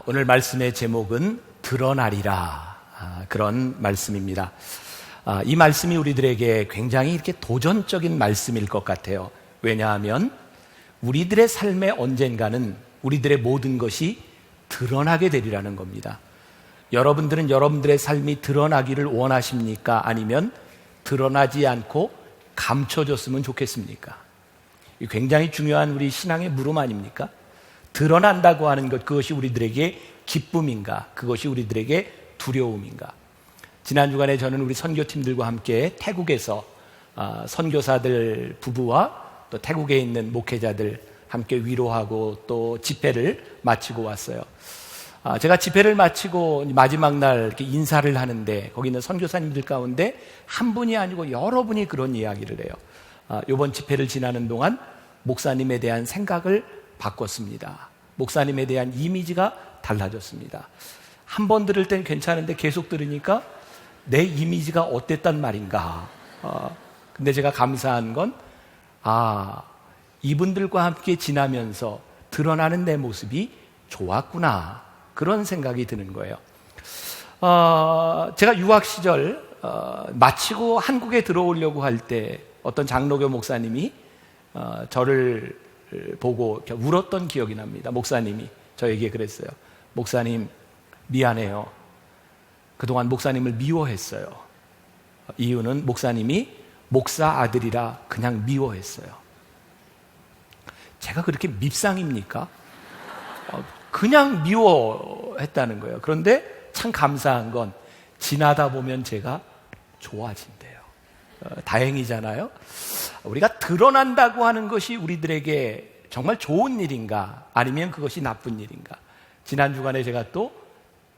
오늘 말씀의 제목은 드러나리라, 그런 말씀입니다. 이 말씀이 우리들에게 굉장히 이렇게 도전적인 말씀일 것 같아요. 왜냐하면 우리들의 삶에 언젠가는 우리들의 모든 것이 드러나게 되리라는 겁니다. 여러분들은 여러분들의 삶이 드러나기를 원하십니까? 아니면 드러나지 않고 감춰졌으면 좋겠습니까? 이 굉장히 중요한 우리 신앙의 물음 아닙니까? 드러난다고 하는 것, 그것이 우리들에게 기쁨인가? 그것이 우리들에게 두려움인가? 지난 주간에 저는 우리 선교팀들과 함께 태국에서 선교사들 부부와 또 태국에 있는 목회자들 함께 위로하고 또 집회를 마치고 왔어요. 제가 집회를 마치고 마지막 날 이렇게 인사를 하는데 거기 있는 선교사님들 가운데 한 분이 아니고 여러 분이 그런 이야기를 해요. 이번 집회를 지나는 동안 목사님에 대한 생각을 바꿨습니다. 목사님에 대한 이미지가 달라졌습니다. 한 번 들을 땐 괜찮은데 계속 들으니까 내 이미지가 어땠단 말인가. 근데 제가 감사한 건 이분들과 함께 지나면서 드러나는 내 모습이 좋았구나, 그런 생각이 드는 거예요. 제가 유학 시절 마치고 한국에 들어오려고 할 때 어떤 장로교 목사님이 저를 보고 울었던 기억이 납니다. 목사님이 저에게 그랬어요. 목사님, 미안해요. 그동안 목사님을 미워했어요. 이유는 목사님이 목사 아들이라 그냥 미워했어요. 제가 그렇게 밉상입니까? 그냥 미워했다는 거예요. 그런데 참 감사한 건 지나다 보면 제가 좋아진대요. 다행이잖아요. 우리가 드러난다고 하는 것이 우리들에게 정말 좋은 일인가, 아니면 그것이 나쁜 일인가? 지난 주간에 제가 또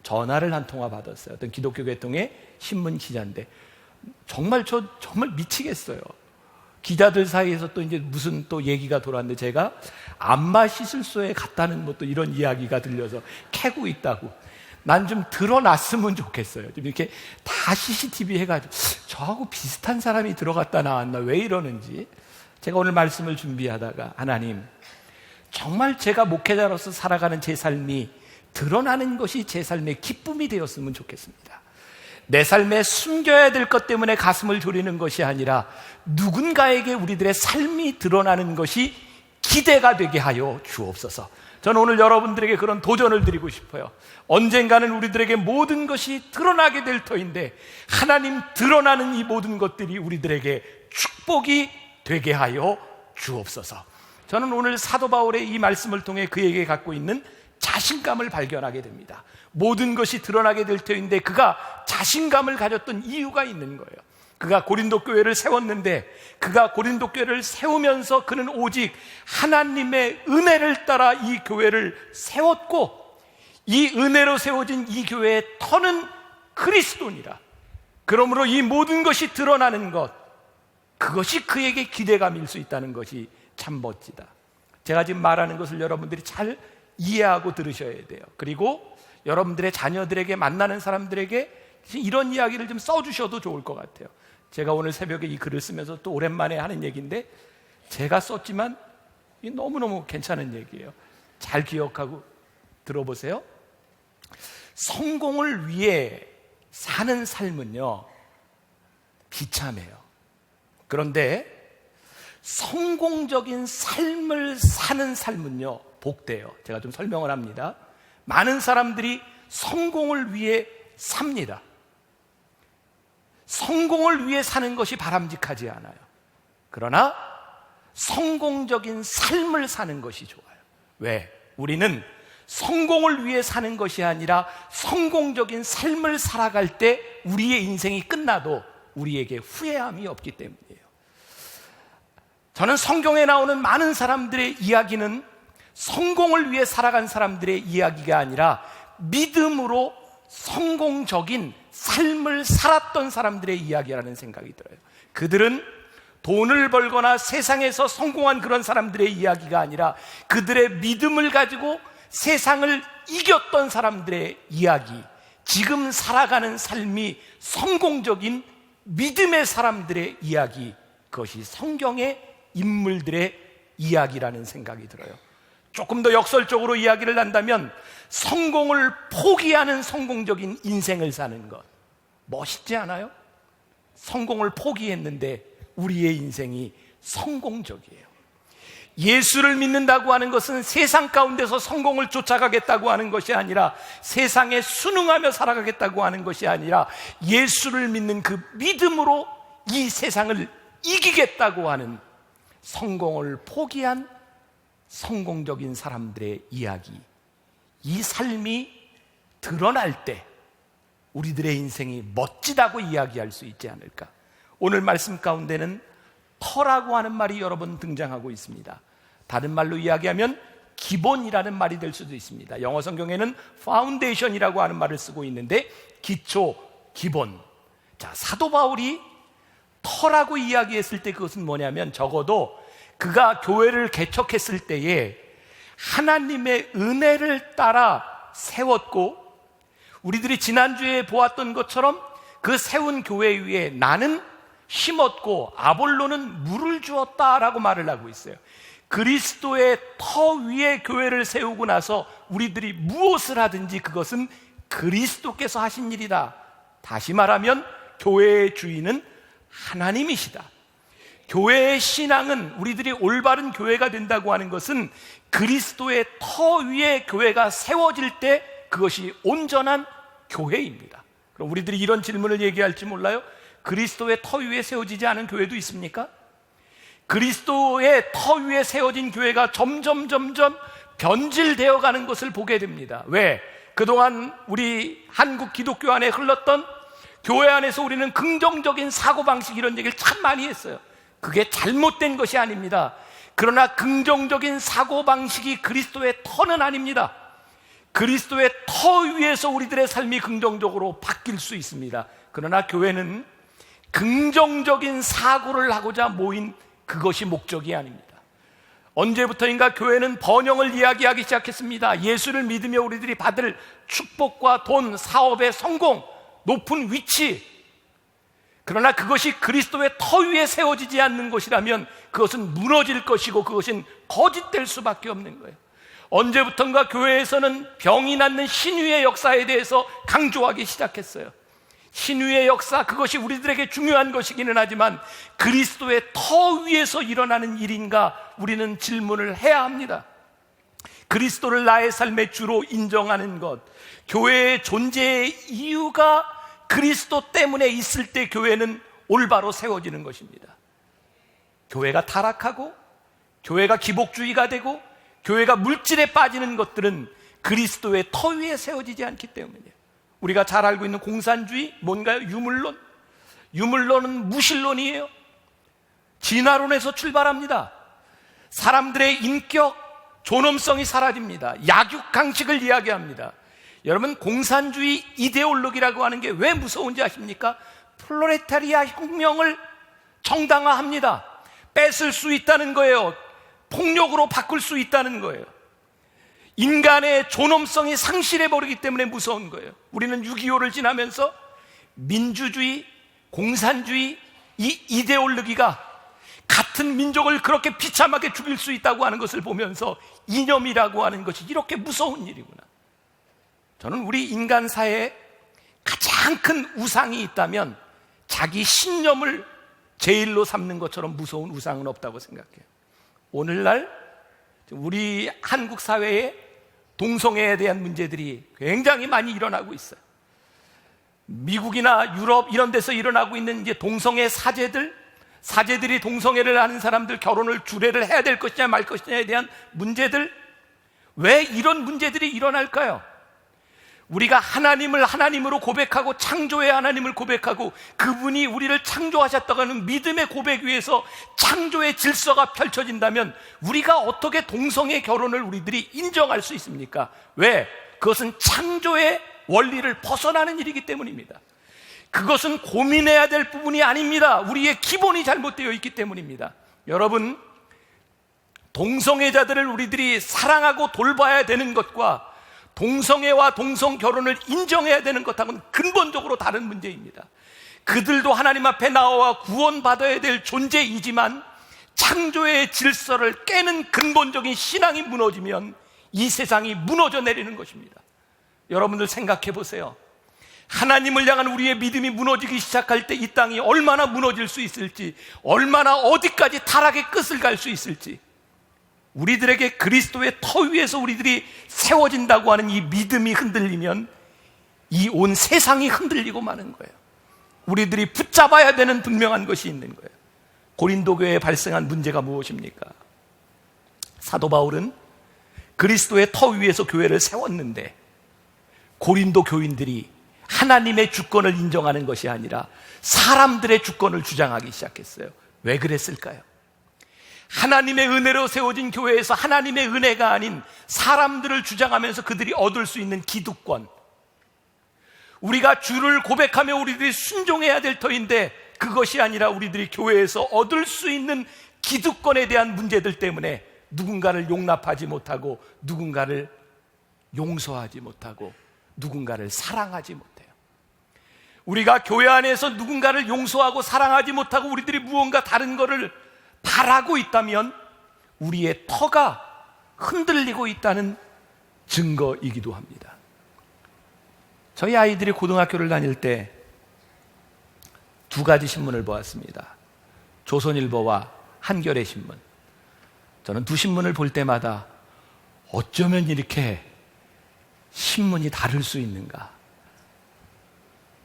전화를 한 통화 받았어요. 어떤 기독교 계통의 신문 기자인데 정말 미치겠어요. 기자들 사이에서 또 이제 무슨 또 얘기가 돌았는데 제가 안마 시술소에 갔다는 뭐 또 이런 이야기가 들려서 캐고 있다고. 난 좀 드러났으면 좋겠어요. 좀 이렇게 다 CCTV 해가지고 저하고 비슷한 사람이 들어갔다 나왔나, 왜 이러는지. 제가 오늘 말씀을 준비하다가 하나님, 정말 제가 목회자로서 살아가는 제 삶이 드러나는 것이 제 삶의 기쁨이 되었으면 좋겠습니다. 내 삶에 숨겨야 될 것 때문에 가슴을 졸이는 것이 아니라 누군가에게 우리들의 삶이 드러나는 것이 기대가 되게 하여 주옵소서. 저는 오늘 여러분들에게 그런 도전을 드리고 싶어요. 언젠가는 우리들에게 모든 것이 드러나게 될 터인데 하나님, 드러나는 이 모든 것들이 우리들에게 축복이 되게 하여 주옵소서. 저는 오늘 사도 바울의 이 말씀을 통해 그에게 갖고 있는 자신감을 발견하게 됩니다. 모든 것이 드러나게 될 터인데 그가 자신감을 가졌던 이유가 있는 거예요. 그가 고린도 교회를 세웠는데, 그가 고린도 교회를 세우면서 그는 오직 하나님의 은혜를 따라 이 교회를 세웠고, 이 은혜로 세워진 이 교회의 터는 그리스도니라. 그러므로 이 모든 것이 드러나는 것, 그것이 그에게 기대감일 수 있다는 것이 참 멋지다. 제가 지금 말하는 것을 여러분들이 잘 이해하고 들으셔야 돼요. 그리고 여러분들의 자녀들에게, 만나는 사람들에게 이런 이야기를 좀 써주셔도 좋을 것 같아요. 제가 오늘 새벽에 이 글을 쓰면서 또 오랜만에 하는 얘기인데, 제가 썼지만 너무너무 괜찮은 얘기예요. 잘 기억하고 들어보세요. 성공을 위해 사는 삶은요, 비참해요. 그런데 성공적인 삶을 사는 삶은요, 복돼요. 제가 좀 설명을 합니다. 많은 사람들이 성공을 위해 삽니다. 성공을 위해 사는 것이 바람직하지 않아요. 그러나 성공적인 삶을 사는 것이 좋아요. 왜? 우리는 성공을 위해 사는 것이 아니라 성공적인 삶을 살아갈 때 우리의 인생이 끝나도 우리에게 후회함이 없기 때문이에요. 저는 성경에 나오는 많은 사람들의 이야기는 성공을 위해 살아간 사람들의 이야기가 아니라 믿음으로 성공적인 삶을 살았던 사람들의 이야기라는 생각이 들어요. 그들은 돈을 벌거나 세상에서 성공한 그런 사람들의 이야기가 아니라 그들의 믿음을 가지고 세상을 이겼던 사람들의 이야기, 지금 살아가는 삶이 성공적인 믿음의 사람들의 이야기, 그것이 성경의 인물들의 이야기라는 생각이 들어요. 조금 더 역설적으로 이야기를 한다면 성공을 포기하는 성공적인 인생을 사는 것, 멋있지 않아요? 성공을 포기했는데 우리의 인생이 성공적이에요. 예수를 믿는다고 하는 것은 세상 가운데서 성공을 쫓아가겠다고 하는 것이 아니라, 세상에 순응하며 살아가겠다고 하는 것이 아니라, 예수를 믿는 그 믿음으로 이 세상을 이기겠다고 하는 성공을 포기한 성공적인 사람들의 이야기, 이 삶이 드러날 때 우리들의 인생이 멋지다고 이야기할 수 있지 않을까. 오늘 말씀 가운데는 터라고 하는 말이 여러 번 등장하고 있습니다. 다른 말로 이야기하면 기본이라는 말이 될 수도 있습니다. 영어 성경에는 foundation이라고 하는 말을 쓰고 있는데, 기초, 기본. 자, 사도 바울이 터라고 이야기했을 때 그것은 뭐냐면, 적어도 그가 교회를 개척했을 때에 하나님의 은혜를 따라 세웠고, 우리들이 지난주에 보았던 것처럼 그 세운 교회 위에 나는 심었고 아볼로는 물을 주었다라고 말을 하고 있어요. 그리스도의 터 위에 교회를 세우고 나서 우리들이 무엇을 하든지 그것은 그리스도께서 하신 일이다. 다시 말하면 교회의 주인은 하나님이시다. 교회의 신앙은, 우리들이 올바른 교회가 된다고 하는 것은 그리스도의 터 위에 교회가 세워질 때 그것이 온전한 교회입니다. 그럼 우리들이 이런 질문을 얘기할지 몰라요. 그리스도의 터 위에 세워지지 않은 교회도 있습니까? 그리스도의 터 위에 세워진 교회가 점점 변질되어 가는 것을 보게 됩니다. 왜? 그동안 우리 한국 기독교 안에 흘렀던, 교회 안에서 우리는 긍정적인 사고방식, 이런 얘기를 참 많이 했어요. 그게 잘못된 것이 아닙니다. 그러나 긍정적인 사고방식이 그리스도의 터는 아닙니다. 그리스도의 터 위에서 우리들의 삶이 긍정적으로 바뀔 수 있습니다. 그러나 교회는 긍정적인 사고를 하고자 모인 그것이 목적이 아닙니다. 언제부터인가 교회는 번영을 이야기하기 시작했습니다. 예수를 믿으며 우리들이 받을 축복과 돈, 사업의 성공, 높은 위치. 그러나 그것이 그리스도의 터 위에 세워지지 않는 것이라면 그것은 무너질 것이고 그것은 거짓될 수밖에 없는 거예요. 언제부턴가 교회에서는 병이 낫는 신유의 역사에 대해서 강조하기 시작했어요. 신유의 역사, 그것이 우리들에게 중요한 것이기는 하지만 그리스도의 터 위에서 일어나는 일인가, 우리는 질문을 해야 합니다. 그리스도를 나의 삶의 주로 인정하는 것, 교회의 존재의 이유가 그리스도 때문에 있을 때 교회는 올바로 세워지는 것입니다. 교회가 타락하고 교회가 기복주의가 되고 교회가 물질에 빠지는 것들은 그리스도의 터 위에 세워지지 않기 때문이에요. 우리가 잘 알고 있는 공산주의, 뭔가요? 유물론. 유물론은 무신론이에요. 진화론에서 출발합니다. 사람들의 인격, 존엄성이 사라집니다. 약육강식을 이야기합니다. 여러분, 공산주의 이데올로기라고 하는 게 왜 무서운지 아십니까? 플로레타리아 혁명을 정당화합니다. 뺏을 수 있다는 거예요. 폭력으로 바꿀 수 있다는 거예요. 인간의 존엄성이 상실해버리기 때문에 무서운 거예요. 우리는 6.25를 지나면서 민주주의, 공산주의, 이 이데올로기가 같은 민족을 그렇게 비참하게 죽일 수 있다고 하는 것을 보면서 이념이라고 하는 것이 이렇게 무서운 일이구나. 저는 우리 인간 사회에 가장 큰 우상이 있다면 자기 신념을 제일로 삼는 것처럼 무서운 우상은 없다고 생각해요. 오늘날 우리 한국 사회에 동성애에 대한 문제들이 굉장히 많이 일어나고 있어요. 미국이나 유럽 이런 데서 일어나고 있는 이제 동성애 사제들이 동성애를 하는 사람들 결혼을 주례를 해야 될 것이냐 말 것이냐에 대한 문제들, 왜 이런 문제들이 일어날까요? 우리가 하나님을 하나님으로 고백하고 창조의 하나님을 고백하고 그분이 우리를 창조하셨다고 하는 믿음의 고백 위에서 창조의 질서가 펼쳐진다면 우리가 어떻게 동성애 결혼을 우리들이 인정할 수 있습니까? 왜? 그것은 창조의 원리를 벗어나는 일이기 때문입니다. 그것은 고민해야 될 부분이 아닙니다. 우리의 기본이 잘못되어 있기 때문입니다. 여러분, 동성애자들을 우리들이 사랑하고 돌봐야 되는 것과 동성애와 동성결혼을 인정해야 되는 것하고는 근본적으로 다른 문제입니다. 그들도 하나님 앞에 나와 구원받아야 될 존재이지만 창조의 질서를 깨는 근본적인 신앙이 무너지면 이 세상이 무너져 내리는 것입니다. 여러분들 생각해 보세요. 하나님을 향한 우리의 믿음이 무너지기 시작할 때 이 땅이 얼마나 무너질 수 있을지, 얼마나 어디까지 타락의 끝을 갈 수 있을지, 우리들에게 그리스도의 터 위에서 우리들이 세워진다고 하는 이 믿음이 흔들리면 이 온 세상이 흔들리고 마는 거예요. 우리들이 붙잡아야 되는 분명한 것이 있는 거예요. 고린도 교회에 발생한 문제가 무엇입니까? 사도 바울은 그리스도의 터 위에서 교회를 세웠는데 고린도 교인들이 하나님의 주권을 인정하는 것이 아니라 사람들의 주권을 주장하기 시작했어요. 왜 그랬을까요? 하나님의 은혜로 세워진 교회에서 하나님의 은혜가 아닌 사람들을 주장하면서 그들이 얻을 수 있는 기득권, 우리가 주를 고백하며 우리들이 순종해야 될 터인데 그것이 아니라 우리들이 교회에서 얻을 수 있는 기득권에 대한 문제들 때문에 누군가를 용납하지 못하고 누군가를 용서하지 못하고 누군가를 사랑하지 못해요. 우리가 교회 안에서 누군가를 용서하고 사랑하지 못하고 우리들이 무언가 다른 것을 바라고 있다면 우리의 터가 흔들리고 있다는 증거이기도 합니다. 저희 아이들이 고등학교를 다닐 때 두 가지 신문을 보았습니다. 조선일보와 한겨레 신문. 저는 두 신문을 볼 때마다 어쩌면 이렇게 신문이 다를 수 있는가,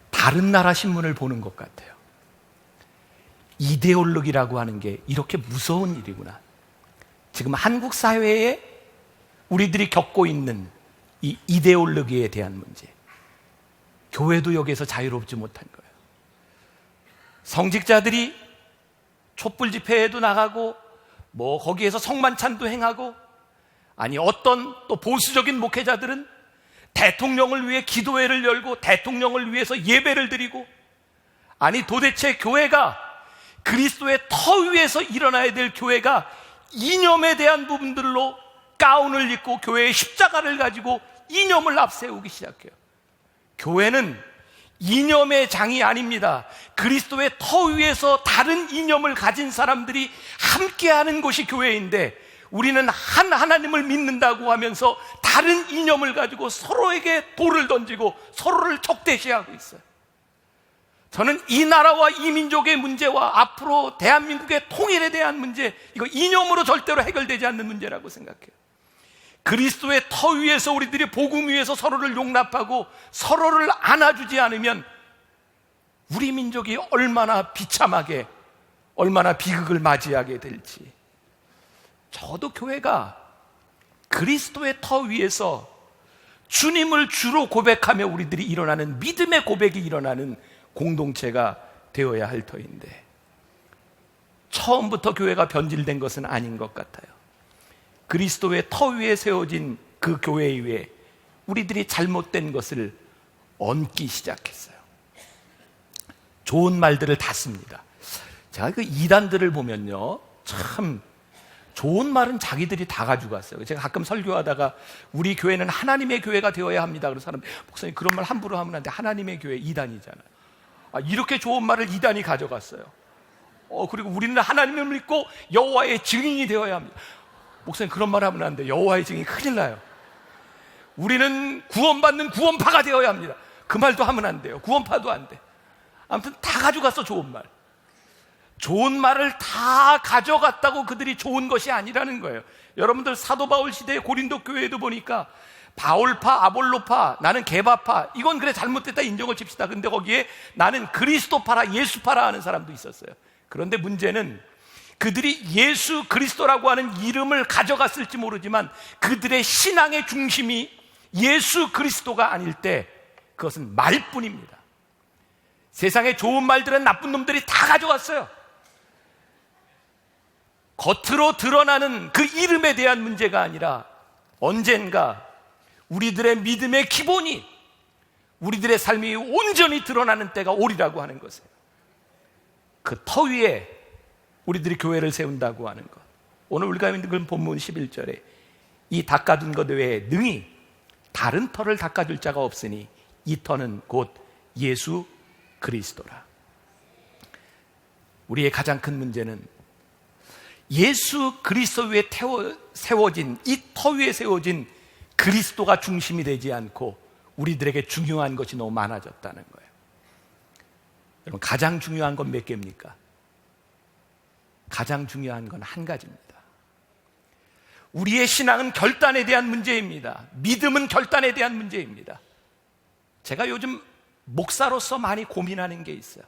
다른 나라 신문을 보는 것 같아요. 이데올로기라고 하는 게 이렇게 무서운 일이구나. 지금 한국 사회에 우리들이 겪고 있는 이 이데올로기에 대한 문제, 교회도 여기에서 자유롭지 못한 거예요. 성직자들이 촛불 집회에도 나가고 거기에서 성만찬도 행하고, 아니 어떤 또 보수적인 목회자들은 대통령을 위해 기도회를 열고 대통령을 위해서 예배를 드리고, 아니 도대체 교회가 그리스도의 터 위에서 일어나야 될 교회가 이념에 대한 부분들로 가운을 입고 교회의 십자가를 가지고 이념을 앞세우기 시작해요. 교회는 이념의 장이 아닙니다. 그리스도의 터 위에서 다른 이념을 가진 사람들이 함께하는 곳이 교회인데, 우리는 한 하나님을 믿는다고 하면서 다른 이념을 가지고 서로에게 돌을 던지고 서로를 적대시하고 있어요. 저는 이 나라와 이 민족의 문제와 앞으로 대한민국의 통일에 대한 문제, 이거 이념으로 절대로 해결되지 않는 문제라고 생각해요. 그리스도의 터 위에서 우리들이 복음 위에서 서로를 용납하고 서로를 안아주지 않으면 우리 민족이 얼마나 비참하게, 얼마나 비극을 맞이하게 될지. 저도 교회가 그리스도의 터 위에서 주님을 주로 고백하며 우리들이 일어나는 믿음의 고백이 일어나는 공동체가 되어야 할 터인데, 처음부터 교회가 변질된 것은 아닌 것 같아요. 그리스도의 터 위에 세워진 그 교회 위에 우리들이 잘못된 것을 얹기 시작했어요. 좋은 말들을 다 씁니다. 제가 그 이단들을 보면요, 참 좋은 말은 자기들이 다 가지고 왔어요. 제가 가끔 설교하다가 우리 교회는 하나님의 교회가 되어야 합니다. 그래서 사람, 목사님 그런 말 함부로 하면 안 돼. 하나님의 교회 이단이잖아요. 이렇게 좋은 말을 이단이 가져갔어요. 그리고 우리는 하나님을 믿고 여호와의 증인이 되어야 합니다. 목사님 그런 말 하면 안 돼. 여호와의 증인이 큰일 나요. 우리는 구원받는 구원파가 되어야 합니다. 그 말도 하면 안 돼요. 구원파도 안 돼. 아무튼 다 가져갔어. 좋은 말. 좋은 말을 다 가져갔다고 그들이 좋은 것이 아니라는 거예요. 여러분들 사도 바울 시대의 고린도 교회에도 보니까 바울파, 아볼로파, 나는 게바파, 이건 그래 잘못됐다 인정을 칩시다. 근데 거기에 나는 그리스도파라, 예수파라 하는 사람도 있었어요. 그런데 문제는 그들이 예수 그리스도라고 하는 이름을 가져갔을지 모르지만 그들의 신앙의 중심이 예수 그리스도가 아닐 때 그것은 말뿐입니다. 세상에 좋은 말들은 나쁜 놈들이 다 가져갔어요. 겉으로 드러나는 그 이름에 대한 문제가 아니라 언젠가 우리들의 믿음의 기본이, 우리들의 삶이 온전히 드러나는 때가 오리라고 하는 것이에요. 그 터 위에 우리들이 교회를 세운다고 하는 것. 오늘 우리가 읽은 본문 11절에 이 닦아둔 것 외에 능히 다른 터를 닦아줄 자가 없으니 이 터는 곧 예수 그리스도라. 우리의 가장 큰 문제는 예수 그리스도 위에 세워진, 이 터 위에 세워진 그리스도가 중심이 되지 않고 우리들에게 중요한 것이 너무 많아졌다는 거예요. 여러분, 가장 중요한 건 몇 개입니까? 가장 중요한 건 한 가지입니다. 우리의 신앙은 결단에 대한 문제입니다. 믿음은 결단에 대한 문제입니다. 제가 요즘 목사로서 많이 고민하는 게 있어요.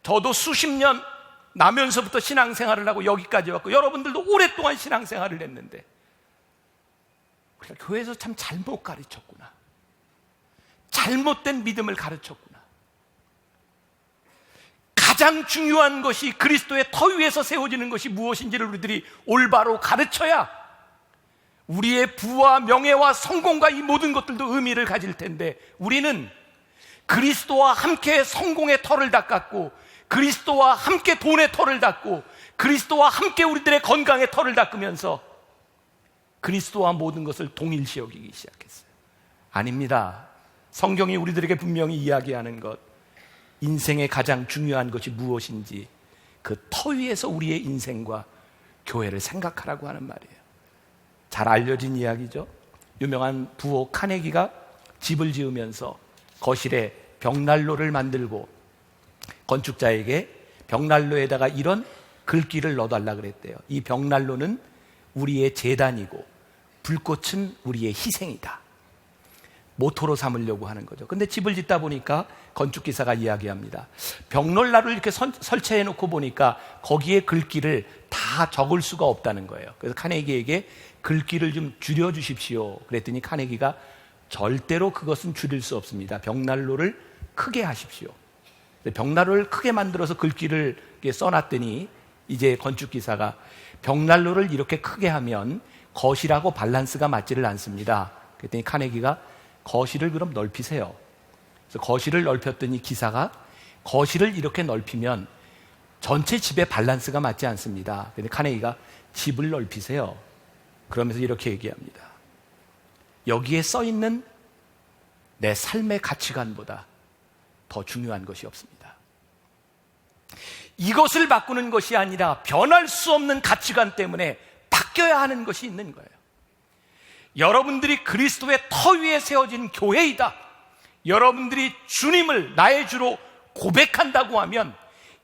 저도 수십 년 나면서부터 신앙생활을 하고 여기까지 왔고, 여러분들도 오랫동안 신앙생활을 했는데, 그러니까 교회에서 참 잘못 가르쳤구나, 잘못된 믿음을 가르쳤구나. 가장 중요한 것이, 그리스도의 터 위에서 세워지는 것이 무엇인지를 우리들이 올바로 가르쳐야 우리의 부와 명예와 성공과 이 모든 것들도 의미를 가질 텐데, 우리는 그리스도와 함께 성공의 터를 닦았고, 그리스도와 함께 돈의 터를 닦고, 그리스도와 함께 우리들의 건강의 터를 닦으면서 그리스도와 모든 것을 동일시 여기기 시작했어요. 아닙니다. 성경이 우리들에게 분명히 이야기하는 것, 인생의 가장 중요한 것이 무엇인지 그 터 위에서 우리의 인생과 교회를 생각하라고 하는 말이에요. 잘 알려진 이야기죠. 유명한 부호 카네기가 집을 지으면서 거실에 벽난로를 만들고 건축자에게 벽난로에다가 이런 글귀를 넣어달라 그랬대요. 이 벽난로는 우리의 재단이고 불꽃은 우리의 희생이다. 모토로 삼으려고 하는 거죠. 근데 집을 짓다 보니까 건축기사가 이야기합니다. 벽난로를 이렇게 설치해 놓고 보니까 거기에 글귀를 다 적을 수가 없다는 거예요. 그래서 카네기에게 글귀를 좀 줄여 주십시오 그랬더니 카네기가 절대로 그것은 줄일 수 없습니다. 벽난로를 크게 하십시오. 벽난로를 크게 만들어서 글귀를 써놨더니 이제 건축기사가 벽난로를 이렇게 크게 하면 거실하고 밸런스가 맞지를 않습니다. 그랬더니 카네기가 거실을 그럼 넓히세요. 그래서 거실을 넓혔더니 기사가 거실을 이렇게 넓히면 전체 집의 밸런스가 맞지 않습니다. 그런데 카네기가 집을 넓히세요. 그러면서 이렇게 얘기합니다. 여기에 써 있는 내 삶의 가치관보다 더 중요한 것이 없습니다. 이것을 바꾸는 것이 아니라 변할 수 없는 가치관 때문에 바뀌어야 하는 것이 있는 거예요. 여러분들이 그리스도의 터 위에 세워진 교회이다, 여러분들이 주님을 나의 주로 고백한다고 하면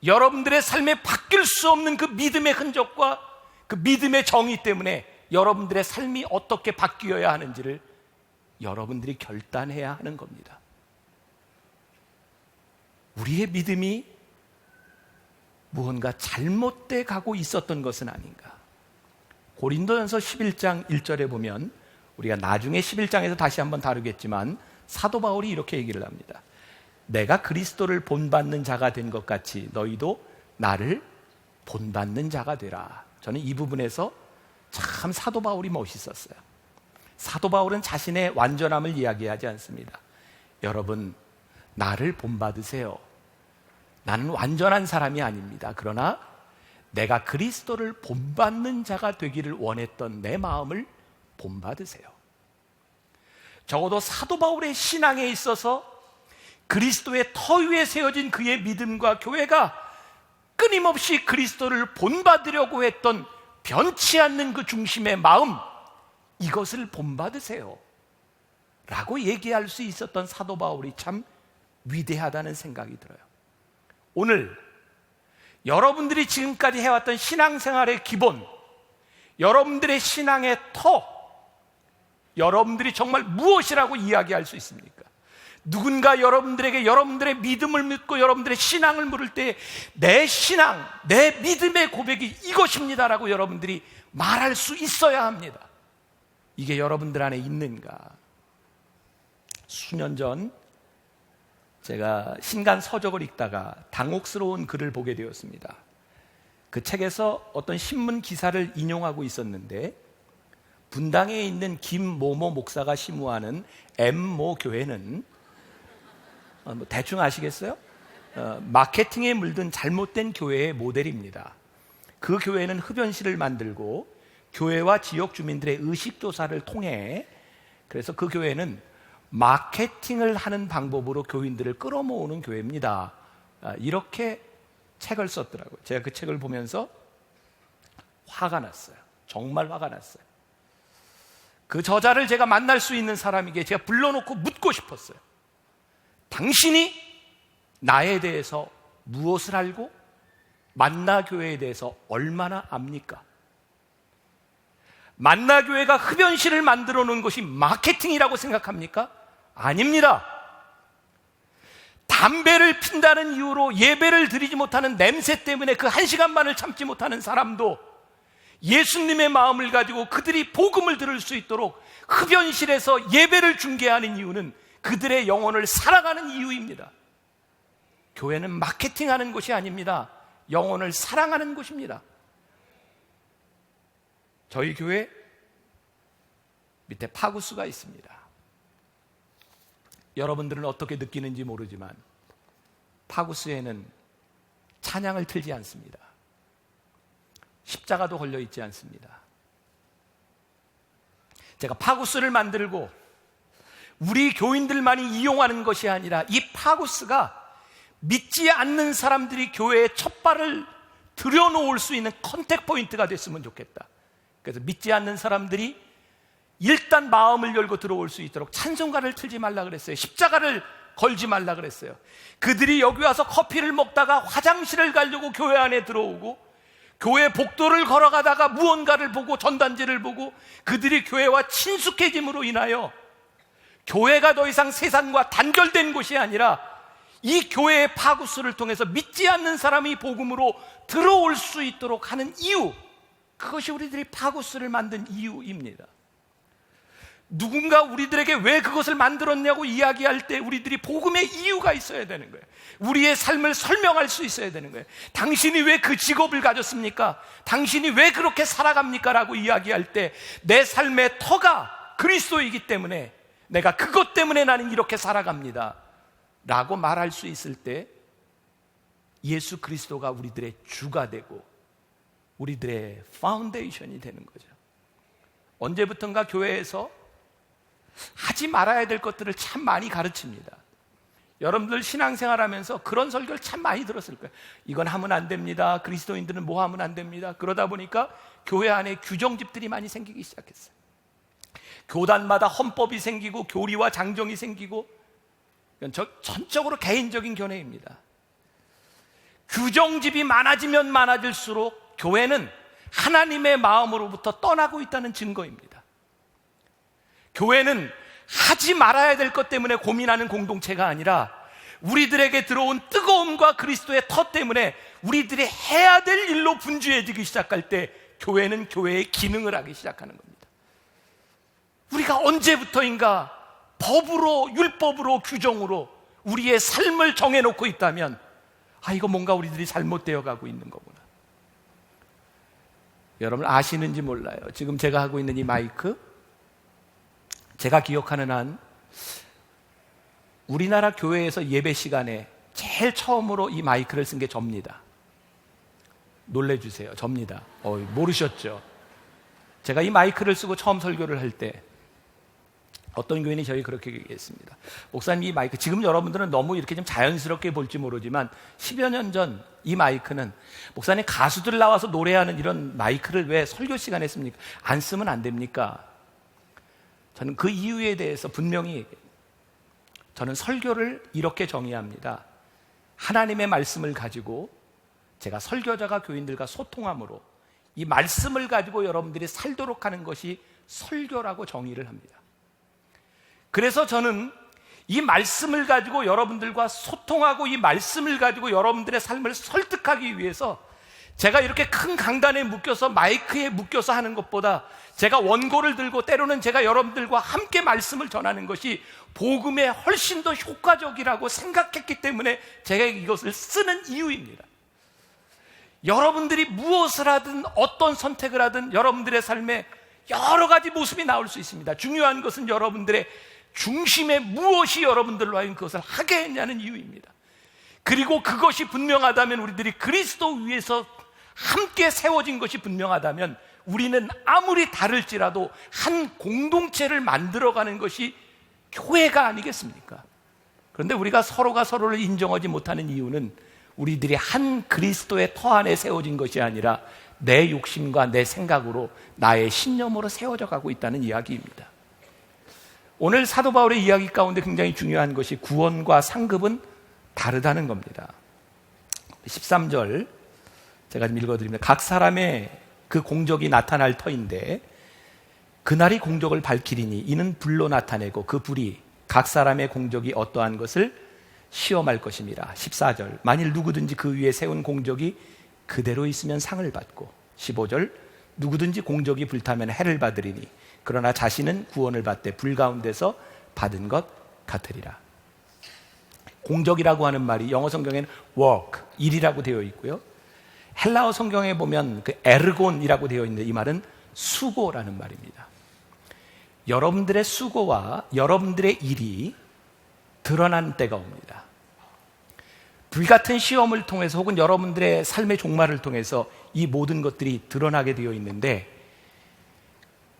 여러분들의 삶에 바뀔 수 없는 그 믿음의 흔적과 그 믿음의 정의 때문에 여러분들의 삶이 어떻게 바뀌어야 하는지를 여러분들이 결단해야 하는 겁니다. 우리의 믿음이 무언가 잘못돼 가고 있었던 것은 아닌가. 고린도전서 11장 1절에 보면, 우리가 나중에 11장에서 다시 한번 다루겠지만 사도 바울이 이렇게 얘기를 합니다. 내가 그리스도를 본받는 자가 된 것 같이 너희도 나를 본받는 자가 되라. 저는 이 부분에서 참 사도 바울이 멋있었어요. 사도 바울은 자신의 완전함을 이야기하지 않습니다. 여러분, 나를 본받으세요. 나는 완전한 사람이 아닙니다. 그러나 내가 그리스도를 본받는 자가 되기를 원했던 내 마음을 본받으세요. 적어도 사도 바울의 신앙에 있어서 그리스도의 터 위에 세워진 그의 믿음과 교회가 끊임없이 그리스도를 본받으려고 했던 변치 않는 그 중심의 마음, 이것을 본받으세요 라고 얘기할 수 있었던 사도 바울이 참 위대하다는 생각이 들어요. 오늘 여러분들이 지금까지 해왔던 신앙생활의 기본, 여러분들의 신앙의 터, 여러분들이 정말 무엇이라고 이야기할 수 있습니까? 누군가 여러분들에게 여러분들의 믿음을 묻고 여러분들의 신앙을 물을 때 내 신앙, 내 믿음의 고백이 이것입니다라고 여러분들이 말할 수 있어야 합니다. 이게 여러분들 안에 있는가? 수년 전 제가 신간 서적을 읽다가 당혹스러운 글을 보게 되었습니다. 그 책에서 어떤 신문 기사를 인용하고 있었는데, 분당에 있는 김모모 목사가 심우하는 M모 교회는 대충 아시겠어요? 마케팅에 물든 잘못된 교회의 모델입니다. 그 교회는 흡연실을 만들고 교회와 지역 주민들의 의식조사를 통해, 그래서 그 교회는 마케팅을 하는 방법으로 교인들을 끌어모으는 교회입니다. 이렇게 책을 썼더라고요. 제가 그 책을 보면서 화가 났어요. 정말 화가 났어요. 그 저자를 제가 만날 수 있는 사람에게 제가 불러놓고 묻고 싶었어요. 당신이 나에 대해서 무엇을 알고 만나교회에 대해서 얼마나 압니까? 만나교회가 흡연실을 만들어 놓은 것이 마케팅이라고 생각합니까? 아닙니다. 담배를 핀다는 이유로 예배를 드리지 못하는 냄새 때문에 그 1시간만을 참지 못하는 사람도 예수님의 마음을 가지고 그들이 복음을 들을 수 있도록 흡연실에서 예배를 중계하는 이유는 그들의 영혼을 살아가는 이유입니다. 교회는 마케팅하는 곳이 아닙니다. 영혼을 사랑하는 곳입니다. 저희 교회 밑에 파구스가 있습니다. 여러분들은 어떻게 느끼는지 모르지만 파구스에는 찬양을 틀지 않습니다. 십자가도 걸려 있지 않습니다. 제가 파구스를 만들고 우리 교인들만이 이용하는 것이 아니라 이 파구스가 믿지 않는 사람들이 교회에 첫 발을 들여놓을 수 있는 컨택 포인트가 됐으면 좋겠다. 그래서 믿지 않는 사람들이 일단 마음을 열고 들어올 수 있도록 찬송가를 틀지 말라 그랬어요. 십자가를 걸지 말라 그랬어요. 그들이 여기 와서 커피를 먹다가 화장실을 가려고 교회 안에 들어오고 교회 복도를 걸어가다가 무언가를 보고 전단지를 보고 그들이 교회와 친숙해짐으로 인하여 교회가 더 이상 세상과 단절된 곳이 아니라 이 교회의 파구스를 통해서 믿지 않는 사람이 복음으로 들어올 수 있도록 하는 이유, 그것이 우리들이 파구스를 만든 이유입니다. 누군가 우리들에게 왜 그것을 만들었냐고 이야기할 때 우리들이 복음의 이유가 있어야 되는 거예요. 우리의 삶을 설명할 수 있어야 되는 거예요. 당신이 왜 그 직업을 가졌습니까? 당신이 왜 그렇게 살아갑니까? 라고 이야기할 때 내 삶의 터가 그리스도이기 때문에 내가 그것 때문에 나는 이렇게 살아갑니다 라고 말할 수 있을 때 예수 그리스도가 우리들의 주가 되고 우리들의 파운데이션이 되는 거죠. 언제부턴가 교회에서 하지 말아야 될 것들을 참 많이 가르칩니다. 여러분들 신앙생활 하면서 그런 설교를 참 많이 들었을 거예요. 이건 하면 안 됩니다. 그리스도인들은 뭐 하면 안 됩니다. 그러다 보니까 교회 안에 규정집들이 많이 생기기 시작했어요. 교단마다 헌법이 생기고 교리와 장정이 생기고, 이건 전적으로 개인적인 견해입니다. 규정집이 많아지면 많아질수록 교회는 하나님의 마음으로부터 떠나고 있다는 증거입니다. 교회는 하지 말아야 될 것 때문에 고민하는 공동체가 아니라 우리들에게 들어온 뜨거움과 그리스도의 터 때문에 우리들이 해야 될 일로 분주해지기 시작할 때 교회는 교회의 기능을 하기 시작하는 겁니다. 우리가 언제부터인가 법으로, 율법으로, 규정으로 우리의 삶을 정해놓고 있다면 이거 뭔가 우리들이 잘못되어 가고 있는 거구나. 여러분 아시는지 몰라요. 지금 제가 하고 있는 이 마이크, 제가 기억하는 한 우리나라 교회에서 예배 시간에 제일 처음으로 이 마이크를 쓴 게 접니다. 놀래주세요. 접니다. 모르셨죠? 제가 이 마이크를 쓰고 처음 설교를 할 때 어떤 교인이 저희 그렇게 얘기했습니다. 목사님, 이 마이크, 지금 여러분들은 너무 이렇게 좀 자연스럽게 볼지 모르지만 10여 년 전 이 마이크는 목사님 가수들 나와서 노래하는 이런 마이크를 왜 설교 시간에 씁니까? 안 쓰면 안 됩니까? 저는 그 이유에 대해서 분명히 저는 설교를 이렇게 정의합니다. 하나님의 말씀을 가지고 제가 설교자가 교인들과 소통함으로 이 말씀을 가지고 여러분들이 살도록 하는 것이 설교라고 정의를 합니다. 그래서 저는 이 말씀을 가지고 여러분들과 소통하고 이 말씀을 가지고 여러분들의 삶을 설득하기 위해서 제가 이렇게 큰 강단에 묶여서 마이크에 묶여서 하는 것보다 제가 원고를 들고 때로는 제가 여러분들과 함께 말씀을 전하는 것이 복음에 훨씬 더 효과적이라고 생각했기 때문에 제가 이것을 쓰는 이유입니다. 여러분들이 무엇을 하든 어떤 선택을 하든 여러분들의 삶에 여러 가지 모습이 나올 수 있습니다. 중요한 것은 여러분들의 중심에 무엇이 여러분들로 하여금 그것을 하게 했냐는 이유입니다. 그리고 그것이 분명하다면, 우리들이 그리스도 위에서 함께 세워진 것이 분명하다면 우리는 아무리 다를지라도 한 공동체를 만들어가는 것이 교회가 아니겠습니까? 그런데 우리가 서로가 서로를 인정하지 못하는 이유는 우리들이 한 그리스도의 터 안에 세워진 것이 아니라 내 욕심과 내 생각으로 나의 신념으로 세워져 가고 있다는 이야기입니다. 오늘 사도 바울의 이야기 가운데 굉장히 중요한 것이 구원과 상급은 다르다는 겁니다. 13절 제가 좀 읽어드립니다. 각 사람의 그 공적이 나타날 터인데 그날이 공적을 밝히리니 이는 불로 나타내고 그 불이 각 사람의 공적이 어떠한 것을 시험할 것입니다. 14절 만일 누구든지 그 위에 세운 공적이 그대로 있으면 상을 받고 15절 누구든지 공적이 불타면 해를 받으리니 그러나 자신은 구원을 받되 불 가운데서 받은 것 같으리라. 공적이라고 하는 말이 영어 성경에는 work, 일이라고 되어 있고요. 헬라어 성경에 보면 그 에르곤이라고 되어 있는데 이 말은 수고라는 말입니다. 여러분들의 수고와 여러분들의 일이 드러난 때가 옵니다. 불같은 시험을 통해서 혹은 여러분들의 삶의 종말을 통해서 이 모든 것들이 드러나게 되어 있는데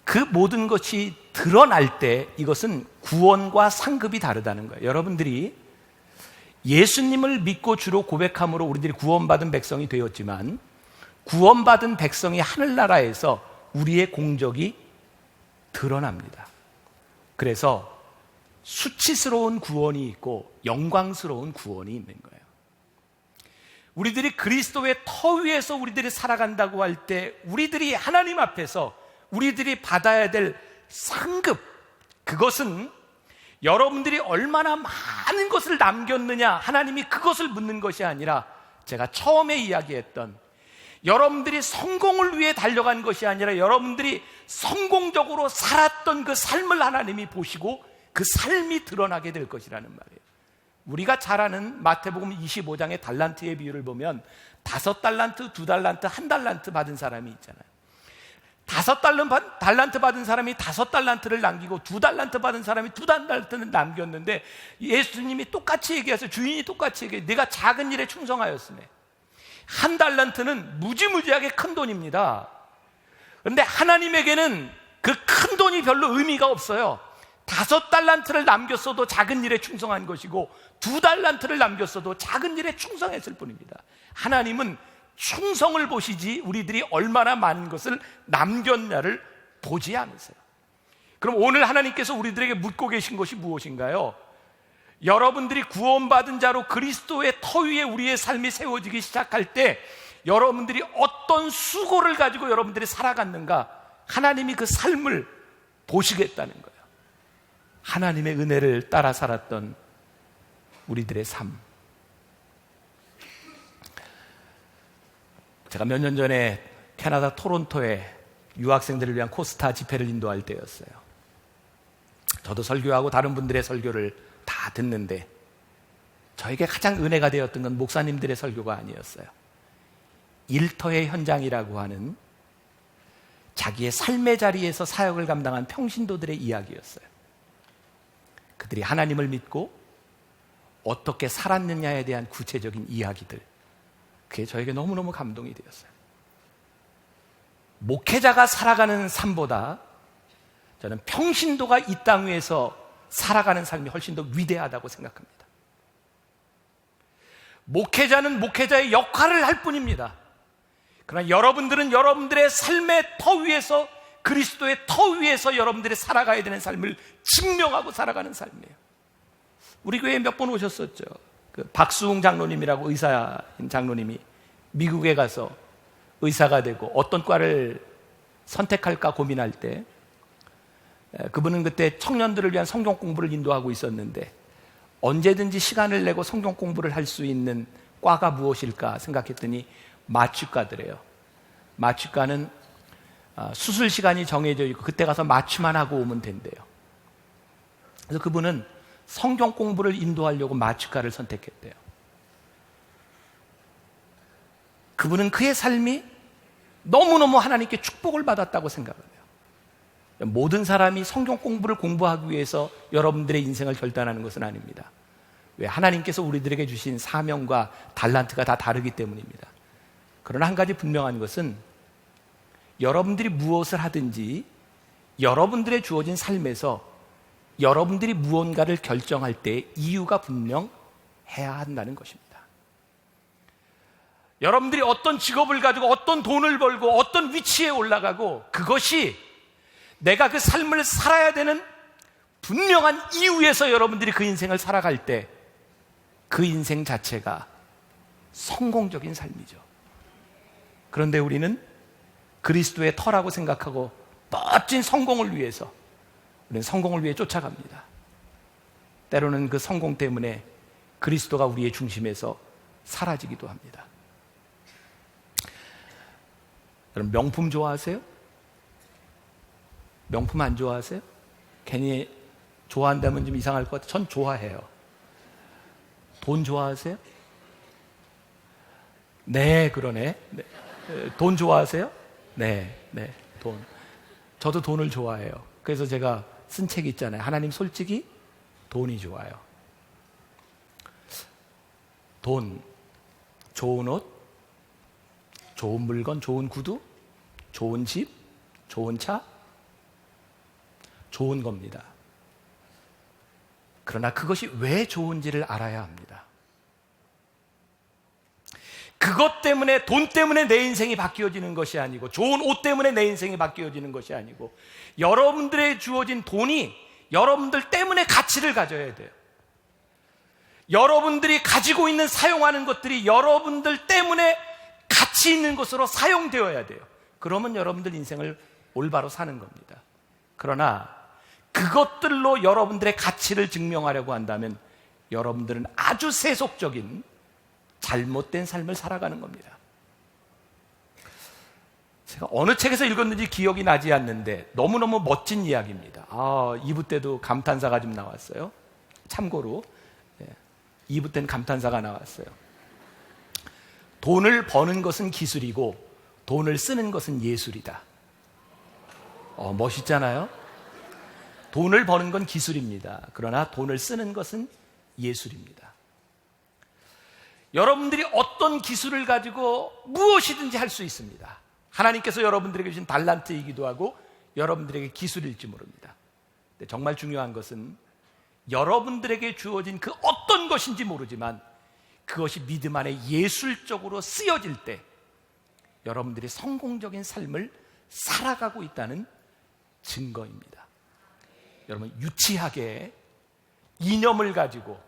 그 모든 것이 드러날 때 이것은 구원과 상급이 다르다는 거예요. 여러분들이 예수님을 믿고 주로 고백함으로 우리들이 구원받은 백성이 되었지만 구원받은 백성이 하늘나라에서 우리의 공적이 드러납니다. 그래서 수치스러운 구원이 있고 영광스러운 구원이 있는 거예요. 우리들이 그리스도의 터 위에서 우리들이 살아간다고 할 때 우리들이 하나님 앞에서 우리들이 받아야 될 상급, 그것은 여러분들이 얼마나 많은 것을 남겼느냐 하나님이 그것을 묻는 것이 아니라 제가 처음에 이야기했던 여러분들이 성공을 위해 달려간 것이 아니라 여러분들이 성공적으로 살았던 그 삶을 하나님이 보시고 그 삶이 드러나게 될 것이라는 말이에요. 우리가 잘 아는 마태복음 25장의 달란트의 비유를 보면 5달란트, 2달란트, 1달란트 받은 사람이 있잖아요. 5달란트 받은 사람이 5달란트를 남기고 2달란트 받은 사람이 2달란트를 남겼는데 예수님이 똑같이 얘기해서 주인이 똑같이 얘기해요. 네가 작은 일에 충성하였으며 1달란트는 무지무지하게 큰 돈입니다. 그런데 하나님에게는 그 큰 돈이 별로 의미가 없어요. 5달란트를 남겼어도 작은 일에 충성한 것이고 2달란트를 남겼어도 작은 일에 충성했을 뿐입니다. 하나님은 충성을 보시지 우리들이 얼마나 많은 것을 남겼냐를 보지 않으세요. 그럼 오늘 하나님께서 우리들에게 묻고 계신 것이 무엇인가요? 여러분들이 구원받은 자로 그리스도의 터 위에 우리의 삶이 세워지기 시작할 때 여러분들이 어떤 수고를 가지고 여러분들이 살아갔는가 하나님이 그 삶을 보시겠다는 거예요. 하나님의 은혜를 따라 살았던 우리들의 삶. 제가 몇 년 전에 캐나다 토론토에 유학생들을 위한 코스타 집회를 인도할 때였어요. 저도 설교하고 다른 분들의 설교를 다 듣는데 저에게 가장 은혜가 되었던 건 목사님들의 설교가 아니었어요. 일터의 현장이라고 하는 자기의 삶의 자리에서 사역을 감당한 평신도들의 이야기였어요. 그들이 하나님을 믿고 어떻게 살았느냐에 대한 구체적인 이야기들, 그게 저에게 너무너무 감동이 되었어요. 목회자가 살아가는 삶보다 저는 평신도가 이 땅 위에서 살아가는 삶이 훨씬 더 위대하다고 생각합니다. 목회자는 목회자의 역할을 할 뿐입니다. 그러나 여러분들은 여러분들의 삶의 터 위에서, 그리스도의 터 위에서 여러분들이 살아가야 되는 삶을 증명하고 살아가는 삶이에요. 우리 교회에 몇 번 오셨었죠. 그 박수웅 장로님이라고 의사인 장로님이 미국에 가서 의사가 되고 어떤 과를 선택할까 고민할 때 그분은 그때 청년들을 위한 성경 공부를 인도하고 있었는데 언제든지 시간을 내고 성경 공부를 할 수 있는 과가 무엇일까 생각했더니 마취과더래요. 마취과는 수술 시간이 정해져 있고 그때 가서 마취만 하고 오면 된대요. 그래서 그분은 성경 공부를 인도하려고 마취과를 선택했대요. 그분은 그의 삶이 너무너무 하나님께 축복을 받았다고 생각을 해요. 모든 사람이 성경 공부를 공부하기 위해서 여러분들의 인생을 결단하는 것은 아닙니다. 왜? 하나님께서 우리들에게 주신 사명과 달란트가 다 다르기 때문입니다. 그러나 한 가지 분명한 것은 여러분들이 무엇을 하든지 여러분들의 주어진 삶에서 여러분들이 무언가를 결정할 때 이유가 분명해야 한다는 것입니다. 여러분들이 어떤 직업을 가지고 어떤 돈을 벌고 어떤 위치에 올라가고 그것이 내가 그 삶을 살아야 되는 분명한 이유에서 여러분들이 그 인생을 살아갈 때 그 인생 자체가 성공적인 삶이죠. 그런데 우리는 그리스도의 터라고 생각하고 멋진 성공을 위해서 우리는 성공을 위해 쫓아갑니다. 때로는 그 성공 때문에 그리스도가 우리의 중심에서 사라지기도 합니다. 여러분 명품 좋아하세요? 명품 안 좋아하세요? 괜히 좋아한다면 좀 이상할 것 같아요. 전 좋아해요. 돈 좋아하세요? 네, 그러네. 네. 돈 좋아하세요? 네, 돈. 저도 돈을 좋아해요. 그래서 제가 쓴 책 있잖아요. 하나님 솔직히 돈이 좋아요. 돈, 좋은 옷, 좋은 물건, 좋은 구두, 좋은 집, 좋은 차, 좋은 겁니다. 그러나 그것이 왜 좋은지를 알아야 합니다. 그것 때문에, 돈 때문에 내 인생이 바뀌어지는 것이 아니고, 좋은 옷 때문에 내 인생이 바뀌어지는 것이 아니고, 여러분들의 주어진 돈이 여러분들 때문에 가치를 가져야 돼요. 여러분들이 가지고 있는 사용하는 것들이 여러분들 때문에 가치 있는 것으로 사용되어야 돼요. 그러면 여러분들 인생을 올바로 사는 겁니다. 그러나 그것들로 여러분들의 가치를 증명하려고 한다면 여러분들은 아주 세속적인 잘못된 삶을 살아가는 겁니다. 제가 어느 책에서 읽었는지 기억이 나지 않는데 너무너무 멋진 이야기입니다. 2부 때도 감탄사가 좀 나왔어요. 참고로 2부 때는 감탄사가 나왔어요. 돈을 버는 것은 기술이고 돈을 쓰는 것은 예술이다. 멋있잖아요? 돈을 버는 건 기술입니다. 그러나 돈을 쓰는 것은 예술입니다. 여러분들이 어떤 기술을 가지고 무엇이든지 할 수 있습니다. 하나님께서 여러분들에게 주신 달란트이기도 하고 여러분들에게 기술일지 모릅니다. 근데 정말 중요한 것은 여러분들에게 주어진 그 어떤 것인지 모르지만 그것이 믿음 안에 예술적으로 쓰여질 때 여러분들이 성공적인 삶을 살아가고 있다는 증거입니다. 여러분 유치하게 이념을 가지고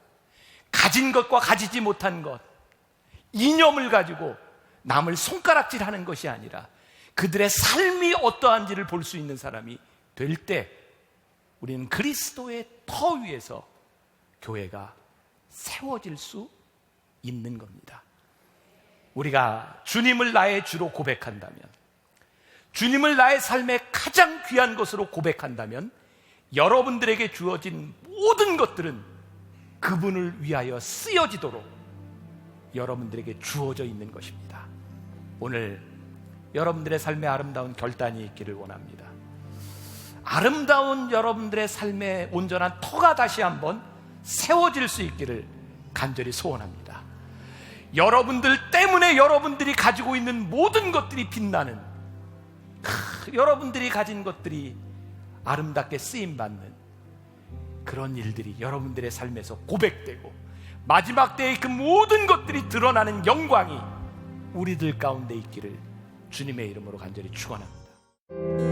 가진 것과 가지지 못한 것, 이념을 가지고 남을 손가락질하는 것이 아니라 그들의 삶이 어떠한지를 볼 수 있는 사람이 될 때 우리는 그리스도의 터 위에서 교회가 세워질 수 있는 겁니다. 우리가 주님을 나의 주로 고백한다면, 주님을 나의 삶의 가장 귀한 것으로 고백한다면 여러분들에게 주어진 모든 것들은 그분을 위하여 쓰여지도록 여러분들에게 주어져 있는 것입니다. 오늘 여러분들의 삶에 아름다운 결단이 있기를 원합니다. 아름다운 여러분들의 삶의 온전한 터가 다시 한번 세워질 수 있기를 간절히 소원합니다. 여러분들 때문에 여러분들이 가지고 있는 모든 것들이 빛나는, 여러분들이 가진 것들이 아름답게 쓰임받는 그런 일들이 여러분들의 삶에서 고백되고 마지막 때의 그 모든 것들이 드러나는 영광이 우리들 가운데 있기를 주님의 이름으로 간절히 축원합니다.